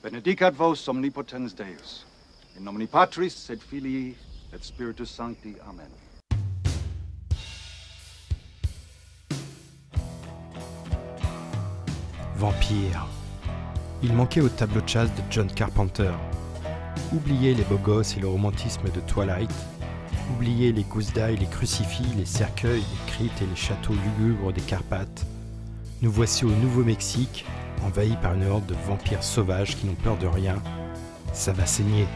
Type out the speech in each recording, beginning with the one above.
Benedicat vos omnipotens Deus. In nomine Patris et Filii et Spiritus Sancti. Amen. Vampire. Il manquait au tableau de chasse de John Carpenter. Oubliez les beaux gosses et le romantisme de Twilight. Oubliez les gousses d'ail, les crucifix, les cercueils, les cryptes et les châteaux lugubres des Carpates. Nous voici au Nouveau-Mexique, envahis par une horde de vampires sauvages qui n'ont peur de rien. Ça va saigner.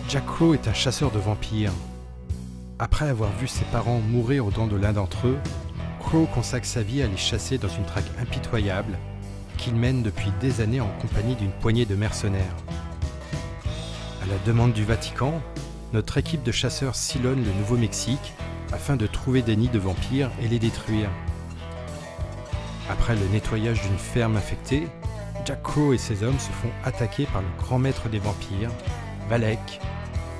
Jack Crow est un chasseur de vampires. Après avoir vu ses parents mourir aux dents de l'un d'entre eux, Crow consacre sa vie à les chasser dans une traque impitoyable qu'il mène depuis des années en compagnie d'une poignée de mercenaires. À la demande du Vatican, notre équipe de chasseurs sillonne le Nouveau-Mexique afin de trouver des nids de vampires et les détruire. Après le nettoyage d'une ferme infectée, Jack Crow et ses hommes se font attaquer par le grand maître des vampires, Valek,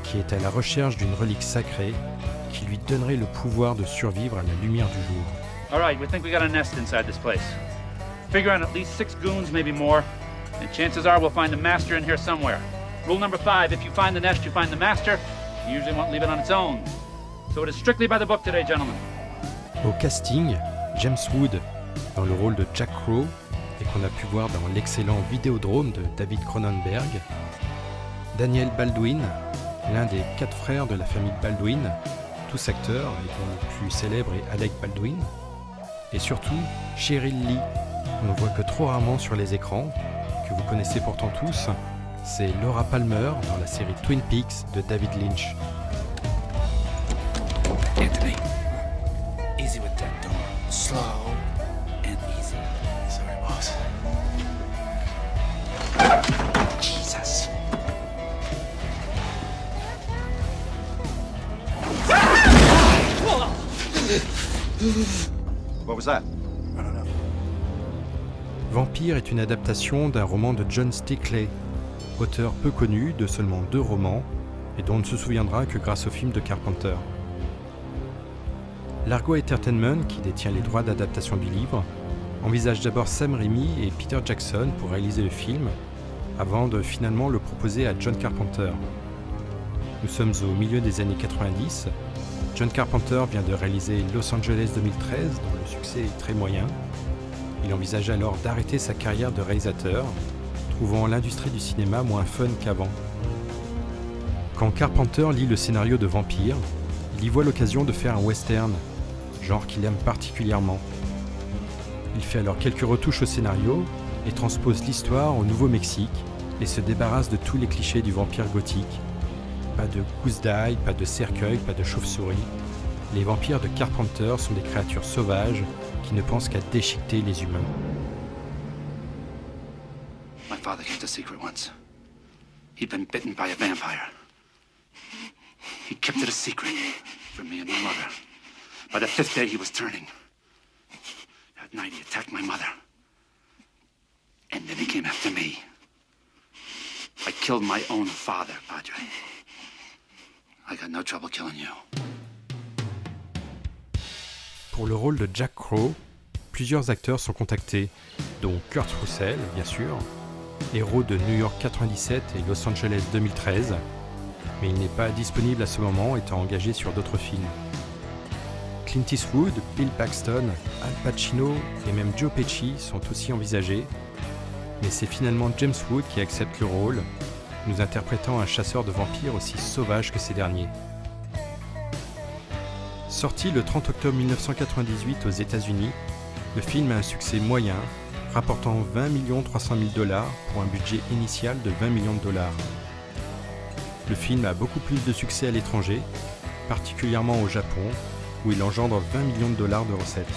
qui est à la recherche d'une relique sacrée qui lui donnerait le pouvoir de survivre à la lumière du jour. Alright, we think we got a nest inside this place. Figure on at least 6 goons, maybe more, and chances are we'll find the master in here somewhere. Rule number 5, if you find the nest, you find the master. You usually won't leave it on its own. So it is strictly by the book today, gentlemen. Au casting, James Wood dans le rôle de Jack Crow, et qu'on a pu voir dans l'excellent Vidéodrome de David Cronenberg. Daniel Baldwin, l'un des 4 frères de la famille Baldwin, tous acteurs, et dont le plus célèbre est Alec Baldwin. Et surtout, Cheryl Lee, qu'on ne voit que trop rarement sur les écrans, que vous connaissez pourtant tous, c'est Laura Palmer dans la série Twin Peaks de David Lynch. Anthony, easy with that door. Slow and easy. Sorry, boss. Jesus. What was that? I don't know. Vampire est une adaptation d'un roman de John Stickley, auteur peu connu de seulement 2 romans et dont on ne se souviendra que grâce au film de Carpenter. Largo Entertainment, qui détient les droits d'adaptation du livre, envisage d'abord Sam Raimi et Peter Jackson pour réaliser le film, avant de finalement le proposer à John Carpenter. Nous sommes au milieu des années 90. John Carpenter vient de réaliser Los Angeles 2013, dont le succès est très moyen. Il envisage alors d'arrêter sa carrière de réalisateur, trouvant l'industrie du cinéma moins fun qu'avant. Quand Carpenter lit le scénario de Vampire, il y voit l'occasion de faire un western, genre qu'il aime particulièrement. Il fait alors quelques retouches au scénario et transpose l'histoire au Nouveau-Mexique et se débarrasse de tous les clichés du vampire gothique. Pas de gousse d'ail, pas de cercueil, pas de chauve-souris. Les vampires de Carpenter sont des créatures sauvages qui ne pensent qu'à déchiqueter les humains. My father kept a secret once. He'd been bitten by a vampire. He kept it a secret from me and my mother. By the 5th day, he was turning. That night, he attacked my mother. And then he came after me. I killed my own father, Padre. I got no trouble killing you. Pour le rôle de Jack Crow, plusieurs acteurs sont contactés, dont Kurt Russell, bien sûr, héros de New York 97 et Los Angeles 2013, mais il n'est pas disponible à ce moment, étant engagé sur d'autres films. Clint Eastwood, Bill Paxton, Al Pacino et même Joe Pesci sont aussi envisagés, mais c'est finalement James Wood qui accepte le rôle, nous interprétant un chasseur de vampires aussi sauvage que ces derniers. Sorti le 30 octobre 1998 aux États-Unis, le film a un succès moyen, rapportant 20 300 000 $ pour un budget initial de 20 millions $. Le film a beaucoup plus de succès à l'étranger, particulièrement au Japon, où il engendre 20 millions $ de recettes,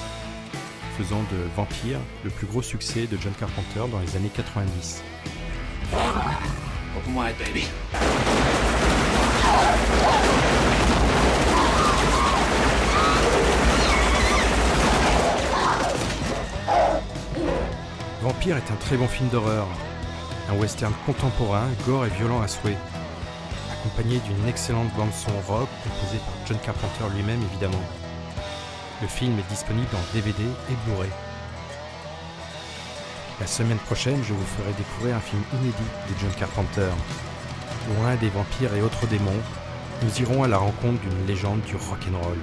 faisant de Vampire le plus gros succès de John Carpenter dans les années 90. Open wide, baby. Vampire est un très bon film d'horreur, un western contemporain, gore et violent à souhait, accompagné d'une excellente bande-son rock composée par John Carpenter lui-même évidemment. Le film est disponible en DVD et Blu-ray. La semaine prochaine, je vous ferai découvrir un film inédit de John Carpenter. Loin des vampires et autres démons, nous irons à la rencontre d'une légende du rock'n'roll.